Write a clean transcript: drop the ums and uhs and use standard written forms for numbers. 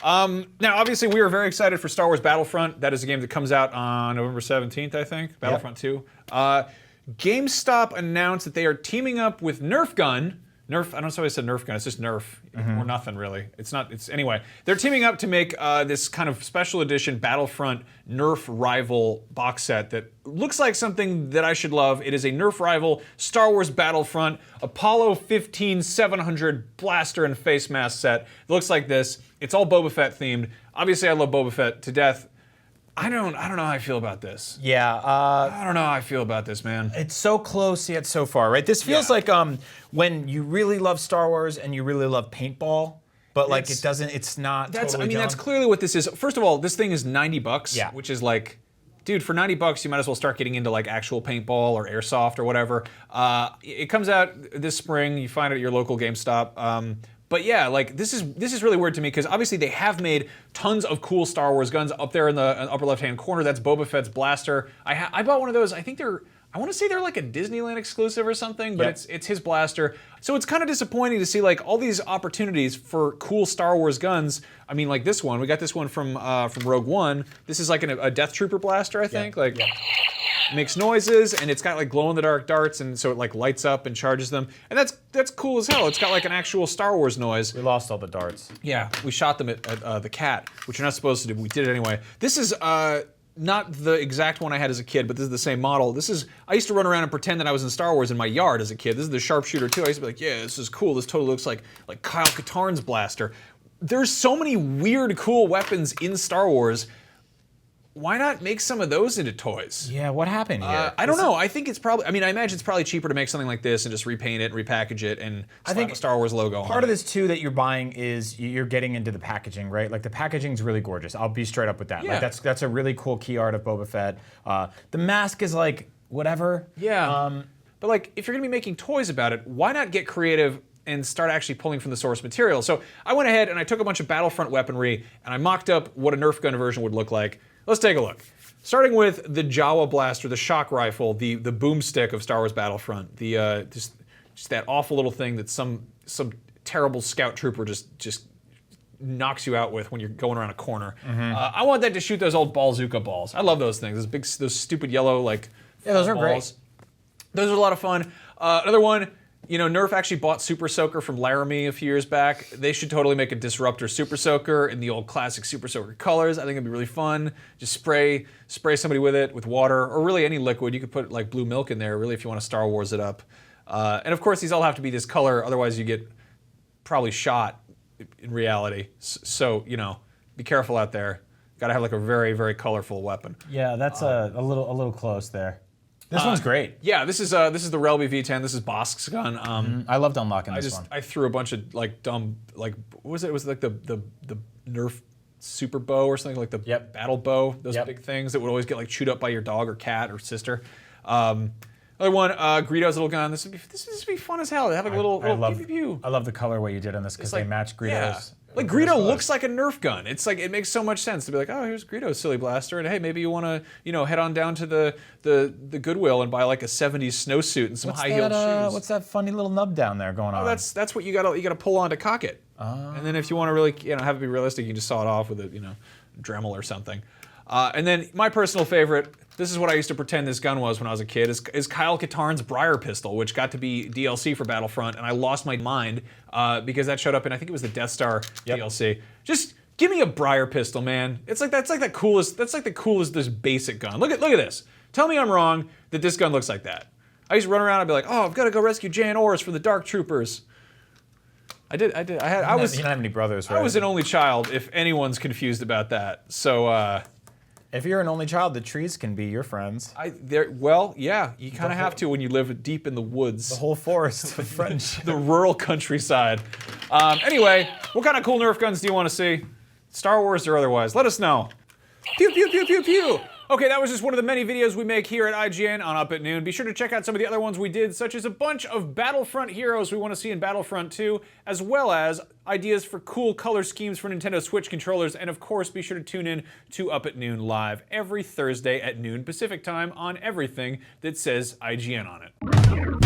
Now, obviously, we are very excited for Star Wars Battlefront. That is a game that comes out on November 17th, I think. Battlefront 2. GameStop announced that they are teaming up with Nerf Gun. Nerf, I don't know if I said Nerf Gun, it's just Nerf, or nothing really. Anyway, they're teaming up to make this kind of special edition Battlefront Nerf Rival box set that looks like something that I should love. It is a Nerf Rival Star Wars Battlefront Apollo 15 700 blaster and face mask set. It looks like this. It's all Boba Fett themed. Obviously, I love Boba Fett to death. I don't know how I feel about this. Yeah. I don't know how I feel about this, man. It's so close yet so far, right? This feels like when you really love Star Wars and you really love paintball, but like it's not totally done. That's clearly what this is. First of all, this thing is $90, yeah. Which is like, dude, for $90, you might as well start getting into like actual paintball or airsoft or whatever. It comes out this spring. You find it at your local GameStop. But yeah, like this is really weird to me because obviously they have made tons of cool Star Wars guns. Up there in the upper left-hand corner, that's Boba Fett's blaster. I bought one of those. I want to say they're like a Disneyland exclusive or something, but it's his blaster. So it's kind of disappointing to see like all these opportunities for cool Star Wars guns. I mean, like this one, we got this one from Rogue One. This is like a Death Trooper blaster, I think. Makes noises, and it's got like glow-in-the-dark darts, and so it like lights up and charges them, and that's cool as hell. It's got like an actual Star Wars noise. We lost all the darts. Yeah, we shot them at the cat, which you're not supposed to do. But we did it anyway. This is not the exact one I had as a kid, but this is the same model. I used to run around and pretend that I was in Star Wars in my yard as a kid. This is the sharpshooter too. I used to be like, yeah, this is cool. This totally looks like Kyle Katarn's blaster. There's so many weird, cool weapons in Star Wars. Why not make some of those into toys? Yeah, what happened here? I don't know. I think it's probably, I imagine it's probably cheaper to make something like this and just repaint it, repackage it, and slap a Star Wars logo on it. Part of this too that you're buying is you're getting into the packaging, right? Like the packaging's really gorgeous. I'll be straight up with that. Yeah. Like that's a really cool key art of Boba Fett. The mask is like whatever. Yeah. But like, if you're gonna be making toys about it, why not get creative and start actually pulling from the source material? So I went ahead and I took a bunch of Battlefront weaponry and I mocked up what a Nerf gun version would look like. Let's take a look. Starting with the Jawa blaster, the shock rifle, the boomstick of Star Wars Battlefront, the just that awful little thing that some terrible scout trooper just knocks you out with when you're going around a corner. I want that to shoot those old bazooka balls. I love those things. Those stupid yellow like those are balls. great. Those are a lot of fun. Another one. You know, Nerf actually bought Super Soaker from Laramie a few years back. They should totally make a Disruptor Super Soaker in the old classic Super Soaker colors. I think it'd be really fun. Just spray somebody with it, with water, or really any liquid. You could put like blue milk in there, really, if you want to Star Wars it up. And of course, these all have to be this color, otherwise you get probably shot in reality. So, you know, be careful out there. Gotta have like a very, very colorful weapon. Yeah, that's a little close there. This one's great. Yeah, this is the Relby V10. This is Bosk's gun. I loved unlocking this one. I threw a bunch of like dumb, like what was it? It was like the Nerf super bow or something, like the battle bow. Those big things that would always get like chewed up by your dog or cat or sister. Other one, Greedo's little gun. This would be fun as hell. They have like a little pew pew pew. I love the colorway you did on this because they match Greedo's. Yeah. Like Greedo looks like a Nerf gun. It's like, it makes so much sense to be like, oh, here's Greedo's silly blaster, and hey, maybe you want to, you know, head on down to the Goodwill and buy like a '70s snowsuit and some high-heeled shoes. What's that funny little nub down there going on? That's what you gotta pull on to cock it. And then if you want to really, you know, have it be realistic, you can just saw it off with a, you know, Dremel or something. And then my personal favorite, this is what I used to pretend this gun was when I was a kid, is Kyle Katarn's BRYAR pistol, which got to be DLC for Battlefront, and I lost my mind because that showed up in, I think it was the Death Star DLC. Just give me a BRYAR pistol, man. That's like the coolest this basic gun. Look at this. Tell me I'm wrong that this gun looks like that. I used to run around and be like, oh, I've got to go rescue Jan Orris from the Dark Troopers. I did. You don't have any brothers, right? I was an only child, if anyone's confused about that. So, if you're an only child, the trees can be your friends. Well, yeah, you kind of have to when you live deep in the woods. The whole forest of friendship. The rural countryside. Anyway, what kind of cool Nerf guns do you want to see? Star Wars or otherwise? Let us know. Pew, pew, pew, pew, pew. Okay, that was just one of the many videos we make here at IGN on Up at Noon. Be sure to check out some of the other ones we did, such as a bunch of Battlefront heroes we want to see in Battlefront 2, as well as ideas for cool color schemes for Nintendo Switch controllers, and of course, be sure to tune in to Up at Noon live every Thursday at noon Pacific time on everything that says IGN on it.